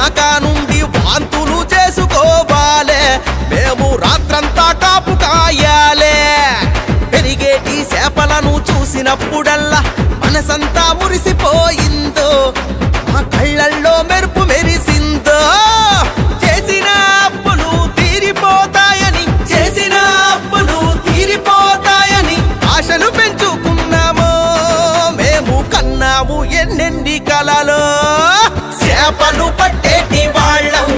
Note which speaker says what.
Speaker 1: దాకా నుండి వాంతులు చేసుకోవాలే మేము రాత్రంతా కాపు కాయాలే పెరిగేటి చేపలను చూసినప్పుడల్లా మనసంతా మురిసిపోయిందో మా కళ్ళల్లో మెరుపు మెరిసిందో చేసిన అప్పులు తీరిపోతాయని ఆశలు పెంచుకున్నాము మేము కన్నాము ఎన్నెన్ని కలలు చేపలు పట్టేటి వాళ్ళం